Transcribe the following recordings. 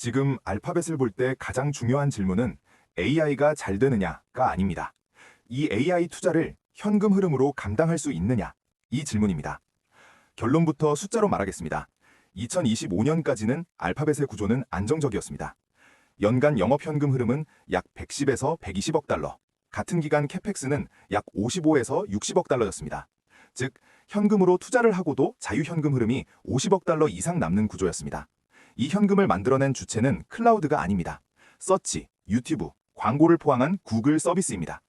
지금 알파벳을 볼 때 가장 중요한 질문은 AI가 잘 되느냐가 아닙니다. 이 AI 투자를 현금 흐름으로 감당할 수 있느냐? 이 질문입니다. 결론부터 숫자로 말하겠습니다. 2025년까지는 알파벳의 구조는 안정적이었습니다. 연간 영업 현금 흐름은 약 110에서 120억 달러, 같은 기간 캐펙스는 약 55에서 60억 달러였습니다. 즉, 현금으로 투자를 하고도 자유현금 흐름이 50억 달러 이상 남는 구조였습니다. 이 현금을 만들어낸 주체는 클라우드가 아닙니다. 서치, 유튜브, 광고를 포함한 구글 서비스입니다.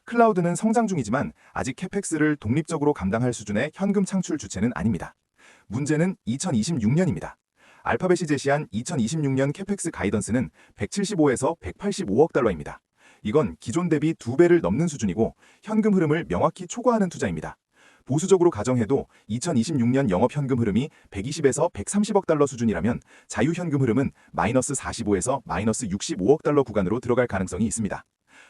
클라우드는 성장 중이지만 아직 캐펙스를 독립적으로 감당할 수준의 현금 창출 주체는 아닙니다. 문제는 2026년입니다. 알파벳이 제시한 2026년 캐펙스 가이던스는 175에서 185억 달러입니다. 이건 기존 대비 2배를 넘는 수준이고 현금 흐름을 명확히 초과하는 투자입니다. 보수적으로 가정해도 2026년 영업현금 흐름이 120에서 130억 달러 수준이라면 자유현금 흐름은 마이너스 45에서 마이너스 65억 달러 구간으로 들어갈 가능성이 있습니다.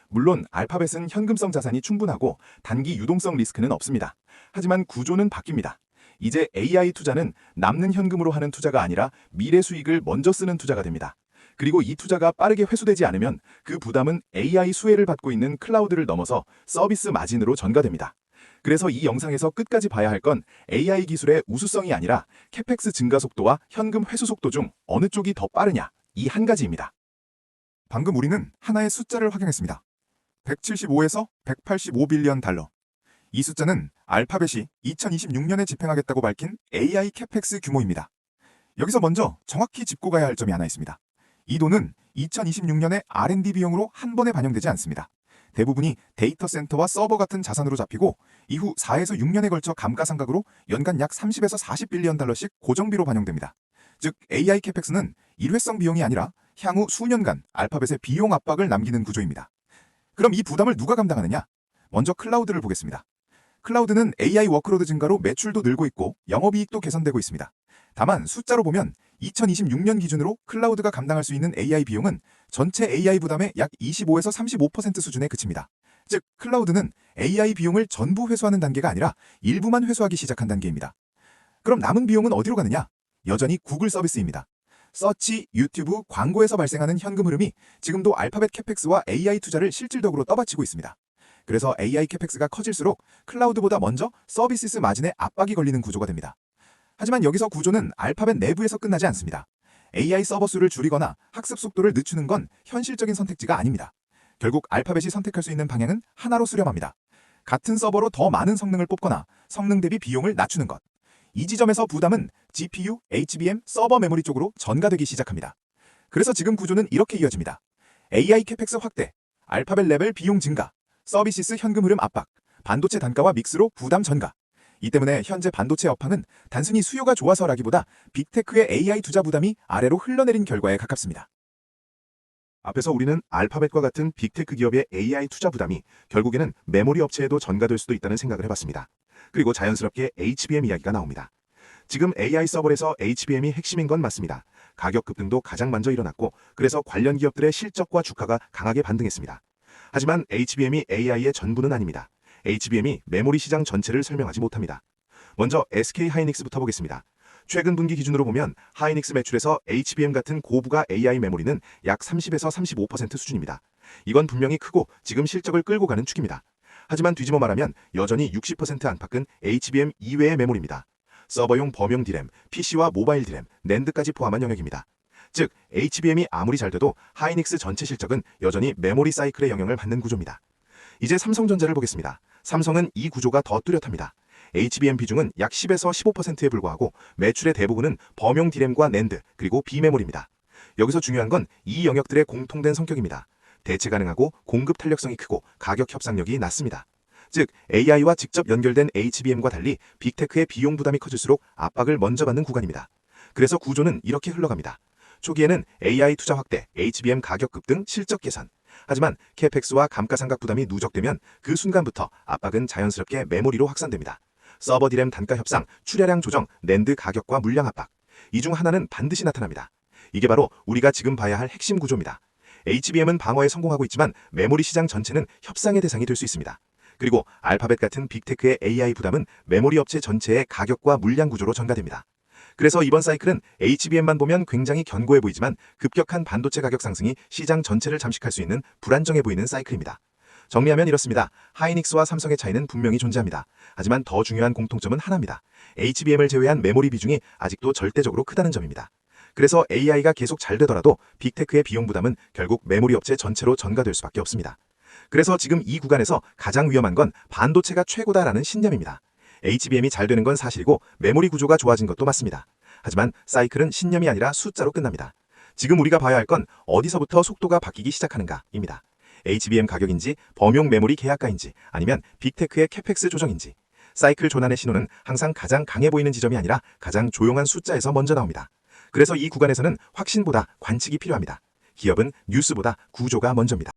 물론 알파벳은 현금성 자산이 충분하고 단기 유동성 리스크는 없습니다. 하지만 구조는 바뀝니다. 이제 AI 투자는 남는 현금으로 하는 투자가 아니라 미래 수익을 먼저 쓰는 투자가 됩니다. 그리고 이 투자가 빠르게 회수되지 않으면 그 부담은 AI 수혜를 받고 있는 클라우드를 넘어서 서비스 마진으로 전가됩니다. 그래서 이 영상에서 끝까지 봐야 할 건 AI 기술의 우수성이 아니라 캐펙스 증가 속도와 현금 회수 속도 중 어느 쪽이 더 빠르냐, 이 한 가지입니다. 방금 우리는 하나의 숫자를 확인했습니다. 175에서 185 빌리언 달러. 이 숫자는 알파벳이 2026년에 집행하겠다고 밝힌 AI 캐펙스 규모입니다. 여기서 먼저 정확히 짚고 가야 할 점이 하나 있습니다. 이 돈은 2026년에 R&D 비용으로 한 번에 반영되지 않습니다. 대부분이 데이터 센터와 서버 같은 자산으로 잡히고 이후 4에서 6년에 걸쳐 감가상각으로 연간 약 30에서 40 빌리언 달러씩 고정비로 반영됩니다. 즉 AI 캐펙스는 일회성 비용이 아니라 향후 수년간 알파벳의 비용 압박을 남기는 구조입니다. 그럼 이 부담을 누가 감당하느냐? 먼저 클라우드를 보겠습니다. 클라우드는 AI 워크로드 증가로 매출도 늘고 있고 영업이익도 개선되고 있습니다. 다만 숫자로 보면 2026년 기준으로 클라우드가 감당할 수 있는 AI 비용은 전체 AI 부담의 약 25에서 35% 수준에 그칩니다. 즉, 클라우드는 AI 비용을 전부 회수하는 단계가 아니라 일부만 회수하기 시작한 단계입니다. 그럼 남은 비용은 어디로 가느냐? 여전히 구글 서비스입니다. 서치, 유튜브, 광고에서 발생하는 현금 흐름이 지금도 알파벳 캐펙스와 AI 투자를 실질적으로 떠받치고 있습니다. 그래서 AI 캐펙스가 커질수록 클라우드보다 먼저 서비스 마진에 압박이 걸리는 구조가 됩니다. 하지만 여기서 구조는 알파벳 내부에서 끝나지 않습니다. AI 서버 수를 줄이거나 학습 속도를 늦추는 건 현실적인 선택지가 아닙니다. 결국 알파벳이 선택할 수 있는 방향은 하나로 수렴합니다. 같은 서버로 더 많은 성능을 뽑거나 성능 대비 비용을 낮추는 것. 이 지점에서 부담은 GPU, HBM, 서버 메모리 쪽으로 전가되기 시작합니다. 그래서 지금 구조는 이렇게 이어집니다. AI 캐펙스 확대, 알파벳 레벨 비용 증가, 서비스 현금 흐름 압박, 반도체 단가와 믹스로 부담 전가. 이 때문에 현재 반도체 업황은 단순히 수요가 좋아서라기보다 빅테크의 AI 투자 부담이 아래로 흘러내린 결과에 가깝습니다. 앞에서 우리는 알파벳과 같은 빅테크 기업의 AI 투자 부담이 결국에는 메모리 업체에도 전가될 수도 있다는 생각을 해봤습니다. 그리고 자연스럽게 HBM 이야기가 나옵니다. 지금 AI 서버에서 HBM이 핵심인 건 맞습니다. 가격 급등도 가장 먼저 일어났고 그래서 관련 기업들의 실적과 주가가 강하게 반등했습니다. 하지만 HBM이 AI의 전부는 아닙니다. HBM이 메모리 시장 전체를 설명하지 못합니다. 먼저 SK 하이닉스부터 보겠습니다. 최근 분기 기준으로 보면 하이닉스 매출에서 HBM 같은 고부가 AI 메모리는 약 30에서 35% 수준입니다. 이건 분명히 크고 지금 실적을 끌고 가는 축입니다. 하지만 뒤집어 말하면 여전히 60% 안팎은 HBM 이외의 메모리입니다. 서버용 범용 디램, PC와 모바일 디램, 낸드까지 포함한 영역입니다. 즉, HBM이 아무리 잘 돼도 하이닉스 전체 실적은 여전히 메모리 사이클의 영향을 받는 구조입니다. 이제 삼성전자를 보겠습니다. 삼성은 이 구조가 더 뚜렷합니다. HBM 비중은 약 10에서 15%에 불과하고 매출의 대부분은 범용 디램과 낸드, 그리고 비메모리입니다. 여기서 중요한 건 이 영역들의 공통된 성격입니다. 대체 가능하고 공급 탄력성이 크고 가격 협상력이 낮습니다. 즉, AI와 직접 연결된 HBM과 달리 빅테크의 비용 부담이 커질수록 압박을 먼저 받는 구간입니다. 그래서 구조는 이렇게 흘러갑니다. 초기에는 AI 투자 확대, HBM 가격 급등, 실적 개선. 하지만 캐펙스와 감가상각 부담이 누적되면 그 순간부터 압박은 자연스럽게 메모리로 확산됩니다. 서버 디램 단가 협상, 출하량 조정, 낸드 가격과 물량 압박. 이 중 하나는 반드시 나타납니다. 이게 바로 우리가 지금 봐야 할 핵심 구조입니다. HBM은 방어에 성공하고 있지만 메모리 시장 전체는 협상의 대상이 될 수 있습니다. 그리고 알파벳 같은 빅테크의 AI 부담은 메모리 업체 전체의 가격과 물량 구조로 전가됩니다. 그래서 이번 사이클은 HBM만 보면 굉장히 견고해 보이지만 급격한 반도체 가격 상승이 시장 전체를 잠식할 수 있는 불안정해 보이는 사이클입니다. 정리하면 이렇습니다. 하이닉스와 삼성의 차이는 분명히 존재합니다. 하지만 더 중요한 공통점은 하나입니다. HBM을 제외한 메모리 비중이 아직도 절대적으로 크다는 점입니다. 그래서 AI가 계속 잘 되더라도 빅테크의 비용 부담은 결국 메모리 업체 전체로 전가될 수밖에 없습니다. 그래서 지금 이 구간에서 가장 위험한 건 반도체가 최고다라는 신념입니다. HBM이 잘 되는 건 사실이고 메모리 구조가 좋아진 것도 맞습니다. 하지만 사이클은 신념이 아니라 숫자로 끝납니다. 지금 우리가 봐야 할 건 어디서부터 속도가 바뀌기 시작하는가입니다. HBM 가격인지, 범용 메모리 계약가인지, 아니면 빅테크의 캐펙스 조정인지. 사이클 전환의 신호는 항상 가장 강해 보이는 지점이 아니라 가장 조용한 숫자에서 먼저 나옵니다. 그래서 이 구간에서는 확신보다 관측이 필요합니다. 기업은 뉴스보다 구조가 먼저입니다.